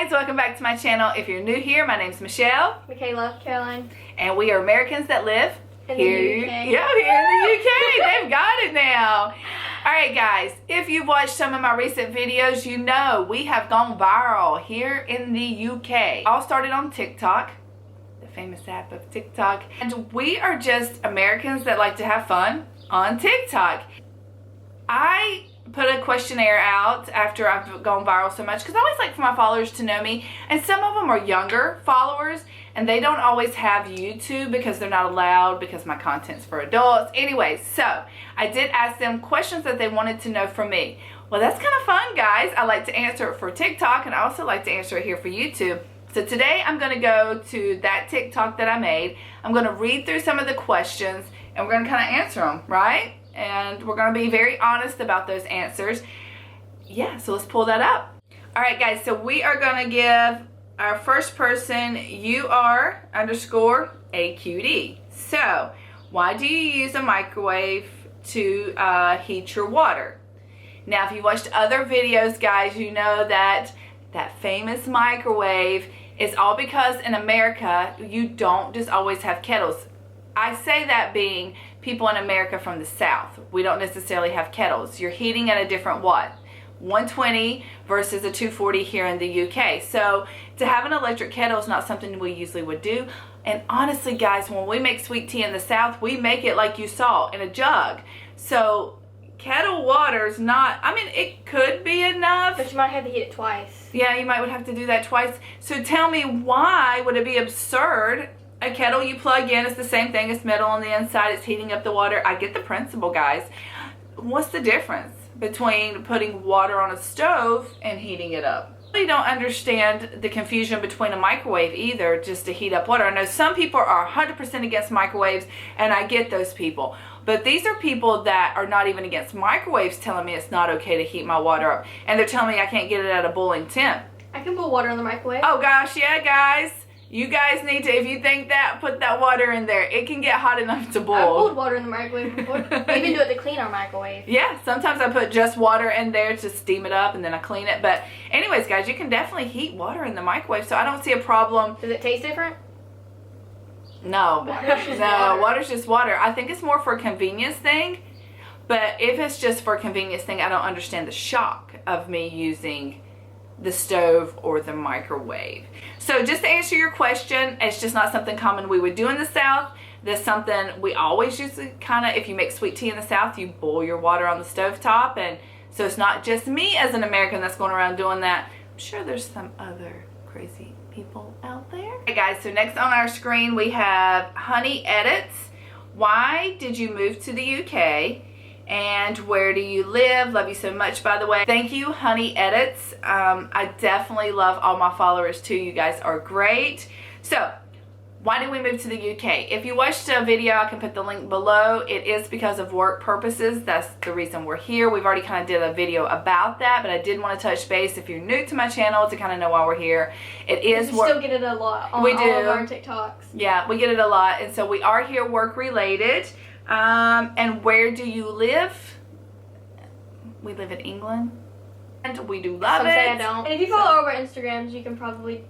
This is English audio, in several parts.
guys, welcome back to my channel. If you're new here, my name's Michelle. Michaela. Caroline. And we are Americans that live In the UK. Yeah, here in the UK. They've got it now. Alright guys, if you've watched some of my recent videos, you know we have gone viral here in the UK. All started on TikTok, the famous app of TikTok. And we are just Americans that like to have fun on TikTok. I put a questionnaire out after I've gone viral so much because I always like for my followers to know me, and some of them are younger followers and they don't always have YouTube because they're not allowed because my content's for adults. Anyway, so I did ask them questions that they wanted to know from me. Well, that's kind of fun, guys. I like to answer it for TikTok and I also like to answer it here for YouTube. So today I'm going to go to that TikTok that I made. I'm going to read through some of the questions and we're going to kind of answer them, right? And we're going to be very honest about those answers. Yeah, so let's pull that up. Alright guys, so we are going to give our first person UR_AQD. So, why do you use a microwave to heat your water? Now, if you watched other videos, guys, you know that that famous microwave is all because in America, you don't just always have kettles. I say that being people in America from the South. We don't necessarily have kettles. You're heating at a different what? 120 versus a 240 here in the UK. So to have an electric kettle is not something we usually would do. And honestly, guys, when we make sweet tea in the South, we make it like you saw, in a jug. So kettle water is not, I mean, it could be enough. But you might have to heat it twice. Yeah, you might would have to do that twice. So tell me, why would it be absurd? A kettle you plug in, it's the same thing. It's metal on the inside. It's heating up the water. I get the principle, guys. What's the difference between putting water on a stove and heating it up? I don't understand the confusion between a microwave either, just to heat up water. I know some people are 100% against microwaves, and I get those people. But these are people that are not even against microwaves telling me it's not okay to heat my water up. And they're telling me I can't get it at a boiling temp. I can put water in the microwave. Oh gosh, yeah guys. You guys need to, if you think that, put that water in there. It can get hot enough to boil. I've pulled water in the microwave before. We even do it to clean our microwave. Yeah, sometimes I put just water in there to steam it up and then I clean it. But anyways, guys, you can definitely heat water in the microwave, so I don't see a problem. Does it taste different? No. Water's just No, water. water's just water. I think it's more for a convenience thing. But if it's just for a convenience thing, I don't understand the shock of me using the stove or the microwave. So just to answer your question, it's just not something common we would do in the South. That's something we always usually kind of, if you make sweet tea in the South, you boil your water on the stove top. And so it's not just me as an American that's going around doing that. I'm sure there's some other crazy people out there. Okay guys, so next on our screen we have Honey Edits. Why did you move to the UK? And where do you live? Love you so much, by the way. Thank you, Honey Edits. I definitely love all my followers too. You guys are great. So, why did we move to the UK? If you watched a video, I can put the link below. It is because of work purposes. That's the reason we're here. We've already kind of did a video about that, but I did want to touch base if you're new to my channel to kind of know why we're here. It is work. We still get it a lot on We do. all of our TikToks. Yeah, we get it a lot, and so we are here work related. And where do you live? We live in England, and we do love Some it. say I don't. And if you follow all of our Instagrams, you can probably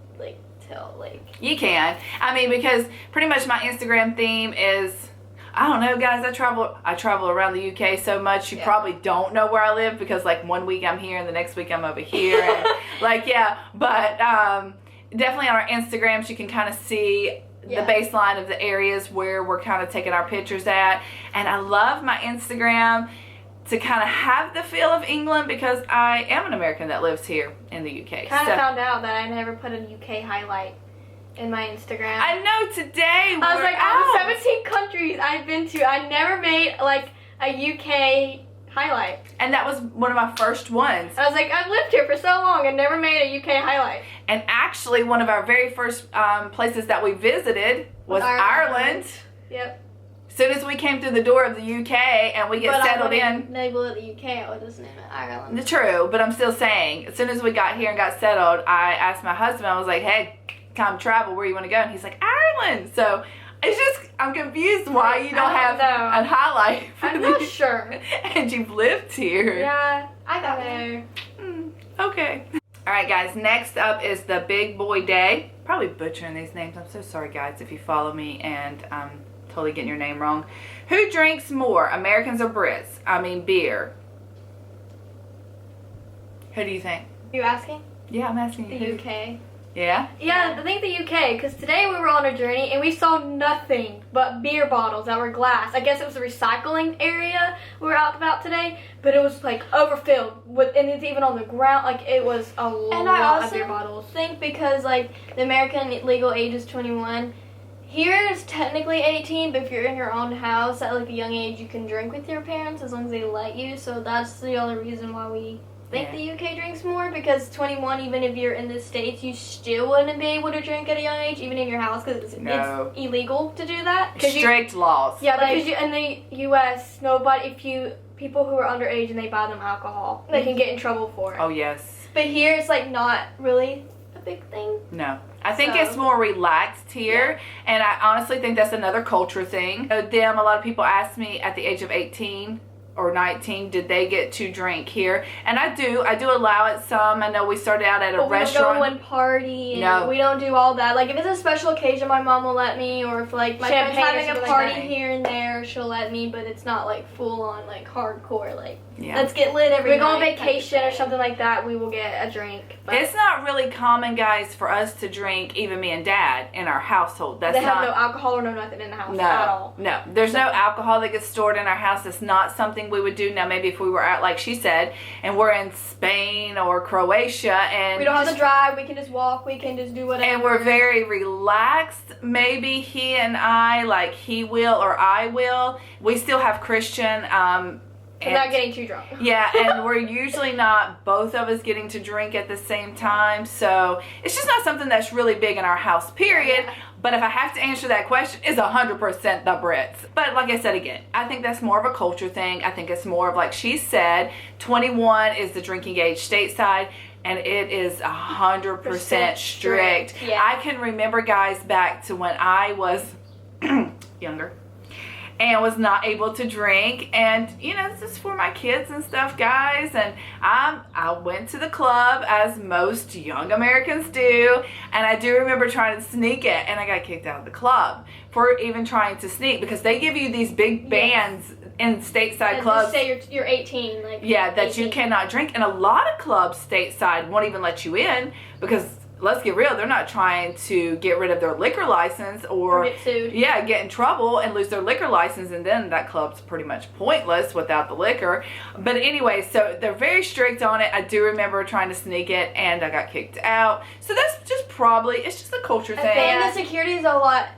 tell You can. I mean, because pretty much my Instagram theme is, I don't know, guys. I travel around the UK so much. You probably don't know where I live because like one week I'm here and the next week I'm over here. And, like yeah, but definitely on our Instagrams you can kind of see the baseline of the areas where we're kind of taking our pictures at. And I love my Instagram to kind of have the feel of England because I am an American that lives here in the UK. Kind of found out that I never put a UK highlight in my Instagram. I know today I was like, out of 17 countries I've been to, I never made like a UK highlight. And that was one of my first ones. I was like, I've lived here for so long and never made a UK highlight. And actually one of our very first places that we visited was Ireland. Yep. As soon as we came through the door of the UK and we get settled in. Label it the UK, I would just name it Ireland. True, but I'm still saying, as soon as we got here and got settled, I asked my husband, I was like, hey, come travel, where you want to go? And he's like, Ireland. So it's just, I'm confused why you don't have a highlight. I'm not sure. And you've lived here. Yeah, I got there. Okay. All right, guys, next up is the Big Boy Day. Probably butchering these names. I'm so sorry, guys, if you follow me and I'm totally getting your name wrong. Who drinks more, Americans or Brits? I mean, beer. Who do you think? You asking? Yeah, I'm asking you. The UK. Yeah? Yeah, I think the UK, because today we were on a journey and we saw nothing but beer bottles that were glass. I guess it was the recycling area we were out about today, but it was like overfilled with, and it's even on the ground. Like it was a lot of beer bottles. I think because like the American legal age is 21. Here is technically 18, but if you're in your own house at like a young age, you can drink with your parents as long as they let you. So that's the only reason why we think the UK drinks more, because 21, even if you're in the States, you still wouldn't be able to drink at a young age, even in your house, because it's illegal to do that. Strict laws. Yeah, because in the US, people who are underage and they buy them alcohol, they can get in trouble for it. Oh, yes. But here, it's like not really a big thing. No. I think it's more relaxed here, and I honestly think that's another culture thing. A lot of people ask me at the age of 18 or 19, did they get to drink here? And I do allow it some. I know we started out at a restaurant. We don't go and party, and we don't do all that. Like if it's a special occasion, my mom will let me, or if like my friend's having a party here and there, she'll let me, but it's not like full on like hardcore, like let's get lit every night. We go on vacation or something like that, we will get a drink. But it's not really common, guys, for us to drink, even me and Dad, in our household. They have no alcohol or no nothing in the house at all. No, there's no alcohol that gets stored in our house. It's not something we would do. Now, maybe if we were out, like she said, and we're in Spain or Croatia, and we don't have to drive, we can just walk, we can just do whatever. And we're very relaxed. Maybe he and I, like he will or I will. We still have Christian. Without getting too drunk. Yeah, and we're usually not both of us getting to drink at the same time. So it's just not something that's really big in our house, period. But if I have to answer that question, it's 100% the Brits. But like I said again, I think that's more of a culture thing. I think it's more of, like she said, 21 is the drinking age stateside. And it is 100% strict. Yeah. I can remember, guys, back to when I was younger and was not able to drink, and this is for my kids and stuff, guys, and I went to the club as most young Americans do, and I do remember trying to sneak it, and I got kicked out of the club for even trying to sneak, because they give you these big bans in stateside clubs. Just say you're 18, like that 18. You cannot drink, and a lot of clubs stateside won't even let you in, because let's get real, they're not trying to get rid of their liquor license or get sued. Yeah, get in trouble and lose their liquor license, and then that club's pretty much pointless without the liquor. But anyway, so they're very strict on it. I do remember trying to sneak it, and I got kicked out. So that's just it's just a culture thing. And the security is a lot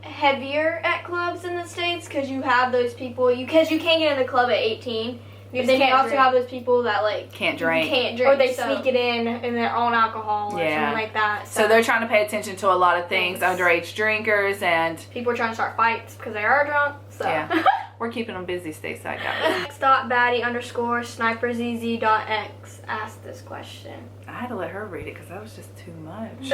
heavier at clubs in the States, because you have those people, because you can't get in the club at 18. Then you also have those people that like can't drink, or they sneak it in their own alcohol or something like that. So they're trying to pay attention to a lot of things, underage drinkers, and people are trying to start fights because they are drunk. So we're keeping them busy stateside, guys. X.Batty_sniperzz.x asked this question. I had to let her read it because that was just too much.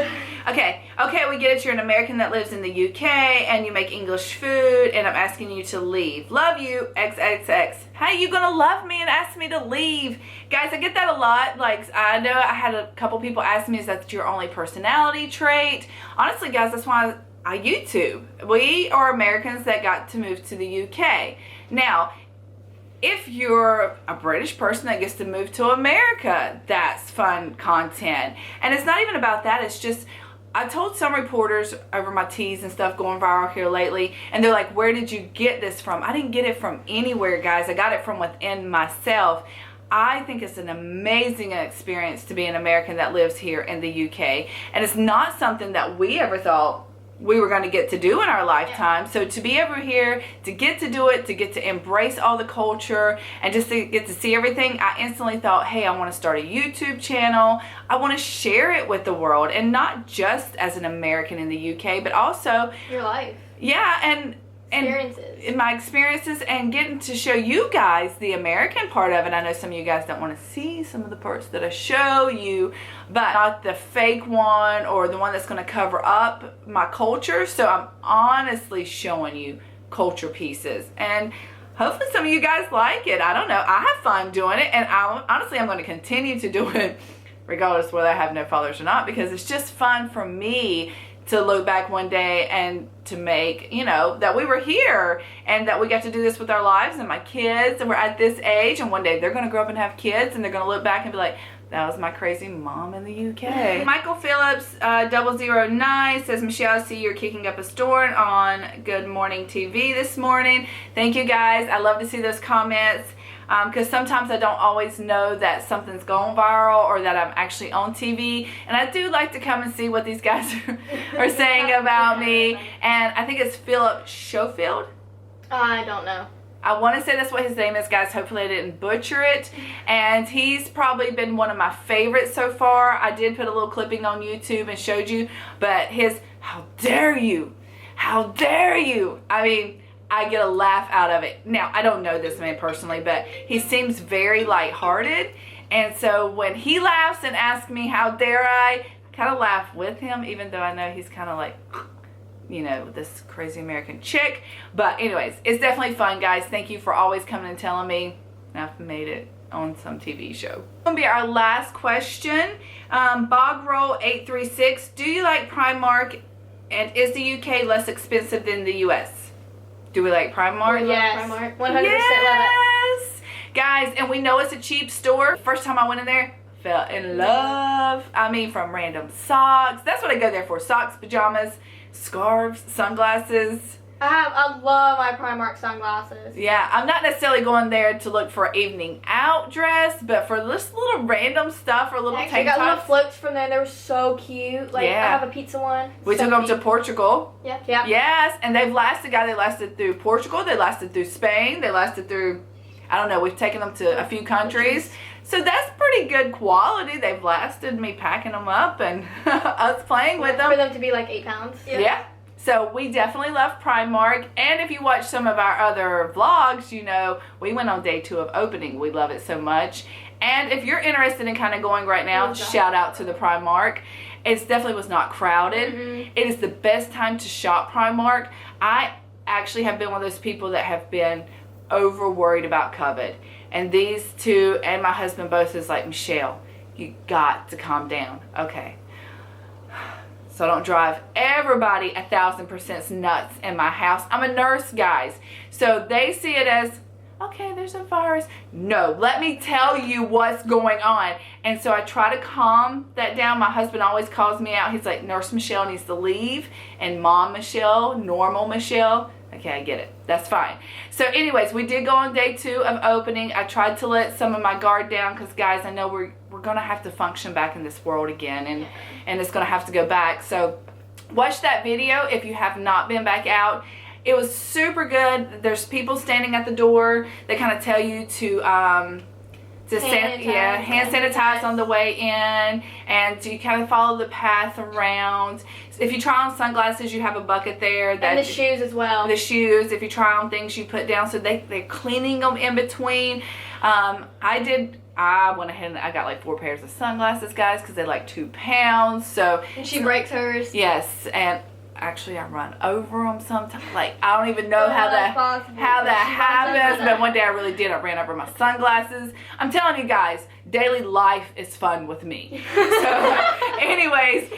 Okay, we get it. You're an American that lives in the UK and you make English food, and I'm asking you to leave. Love you, XXX. How you gonna love me and ask me to leave? Guys, I get that a lot. Like, I know I had a couple people ask me, is that your only personality trait? Honestly, guys, that's why I YouTube. We are Americans that got to move to the UK. Now, if you're a British person that gets to move to America, that's fun content. And it's not even about that. It's just, I told some reporters over my teas and stuff going viral here lately, and they're like, where did you get this from? I didn't get it from anywhere, guys. I got it from within myself. I think it's an amazing experience to be an American that lives here in the UK. And it's not something that we ever thought we were going to get to do in our lifetime. So to be over here, to get to do it, to get to embrace all the culture, and just to get to see everything, I instantly thought, hey, I want to start a YouTube channel. I want to share it with the world, and not just as an American in the UK, but also your life. Yeah, and in my experiences, and getting to show you guys the American part of it. I know some of you guys don't want to see some of the parts that I show you, but not the fake one or the one that's going to cover up my culture. So I'm honestly showing you culture pieces, and hopefully some of you guys like it. I don't know. I have fun doing it, and I'm going to continue to do it regardless whether I have no followers or not, because it's just fun for me to look back one day and to make, you know, that we were here and that we got to do this with our lives and my kids, and we're at this age, and one day they're going to grow up and have kids and they're going to look back and be like, that was my crazy mom in the UK. Michael Phillips 009 says, Michelle, I see you're kicking up a storm on Good Morning TV this morning. Thank you guys. I love to see those comments. Because sometimes I don't always know that something's going viral or that I'm actually on TV, and I do like to come and see what these guys are saying about me. And I think it's Philip Schofield. I don't know. I want to say that's what his name is, guys. Hopefully I didn't butcher it. And he's probably been one of my favorites so far. I did put a little clipping on YouTube and showed you, but his, how dare you? How dare you? I mean, I get a laugh out of it. Now, I don't know this man personally, but he seems very lighthearted. And so when he laughs and asks me, how dare I kind of laugh with him, even though I know he's kind of like, you know, this crazy American chick. But anyways, it's definitely fun, guys. Thank you for always coming and telling me I've made it on some TV show. Gonna be our last question. Bogrol836, do you like Primark, and is the UK less expensive than the US? Do we like Primark? Yes. Primark. 100% love it. Yes! Guys, and we know it's a cheap store. First time I went in there, fell in love. I mean, from random socks. That's what I go there for. Socks, pajamas, scarves, sunglasses. I love my Primark sunglasses. Yeah, I'm not necessarily going there to look for an evening out dress, but for this little random stuff or little I tank got little tops. floats from there. They were so cute. Like, Yeah. I have a pizza one. We So took them to cute. Portugal. Yep. Yep. Yes, and they've lasted, guys. They lasted through Portugal. They lasted through Spain. They lasted through, I don't know, we've taken them to a few countries. So that's pretty good quality. They've lasted me packing them up and us playing with them. For them to be like 8 pounds. Yeah. So we definitely love Primark. And if you watch some of our other vlogs, you know, we went on day 2 of opening. We love it so much. And if you're interested in kind of going right now, shout out to the Primark. It definitely was not crowded. It is the best time to shop Primark. I actually have been one of those people that have been over worried about COVID. And these two and my husband both is like, Michelle, you got to calm down. Okay. So don't drive everybody 1,000% nuts in my house. I'm a nurse, guys. So they see it as, okay, there's a virus. No, let me tell you what's going on. And so I try to calm that down. My husband always calls me out. He's like, Nurse Michelle needs to leave. And Mom Michelle, normal Michelle. Okay, I get it. That's fine. So anyways, we did go on day 2 of opening. I tried to let some of my guard down because, guys, I know we're going to have to function back in this world again. And it's going to have to go back. So watch that video if you have not been back out. It was super good. There's people standing at the door. They kind of tell you to hand sanitize on the way in, and you kind of follow the path around. If you try on sunglasses, you have a bucket there. And the shoes as well. The shoes, if you try on things, you put down. So they're cleaning them in between. I went ahead and I got like 4 pairs of sunglasses, guys, because they're like 2 pounds. So And she breaks hers. yes, and actually I run over them sometimes. Like, I don't even know how that possible. happens, but one day I really did. I ran over my sunglasses. I'm telling you guys, daily life is fun with me. So anyways,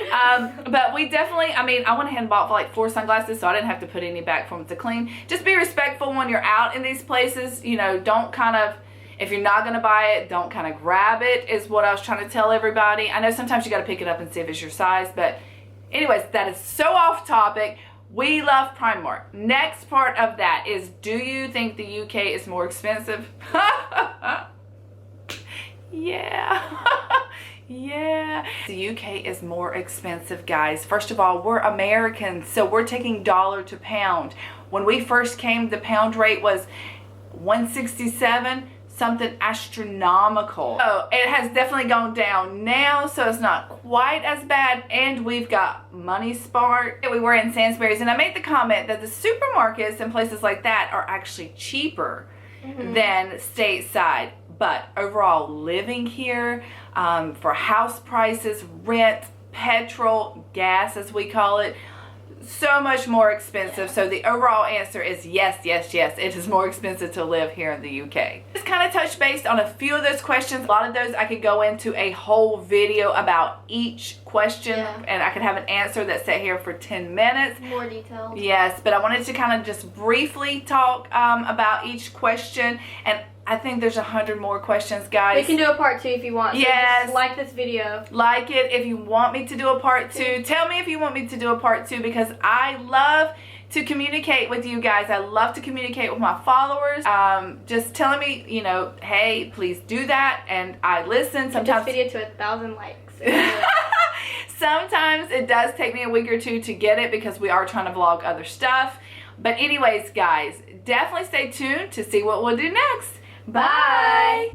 but we definitely, I mean, I went ahead and bought like 4 sunglasses, so I didn't have to put any back for them to clean. Just be respectful when you're out in these places. You know, don't kind of, if you're not going to buy it, don't kind of grab it, is what I was trying to tell everybody. I know sometimes you got to pick it up and see if it's your size, but anyways, that is so off topic. We love Primark. Next part of that is, do you think the UK is more expensive? Yeah. Yeah. The UK is more expensive, guys. First of all, we're Americans, so we're taking dollar to pound. When we first came, the pound rate was 167. Something astronomical. So it has definitely gone down now, so it's not quite as bad, and we've got Money Smart. We were in Sainsbury's, and I made the comment that the supermarkets and places like that are actually cheaper than stateside. But overall, living here, for house prices, rent, petrol, gas as we call it, so much more expensive. So the overall answer is yes, yes, yes. It is more expensive to live here in the UK. Just kind of touch base on a few of those questions. A lot of those I could go into a whole video about each question, and I could have an answer that sat here for 10 minutes. More detailed. Yes, but I wanted to kind of just briefly talk about each question, and I think there's 100 more questions, guys. We can do a part 2 if you want. So yes. Just like this video. Like it if you want me to do a part 2. Tell me if you want me to do a part 2, because I love to communicate with you guys. I love to communicate with my followers. Just telling me, you know, hey, please do that, and I listen. Sometimes this video to 1,000 likes. Sometimes it does take me a week or two to get it because we are trying to vlog other stuff. But anyways, guys, definitely stay tuned to see what we'll do next. Bye.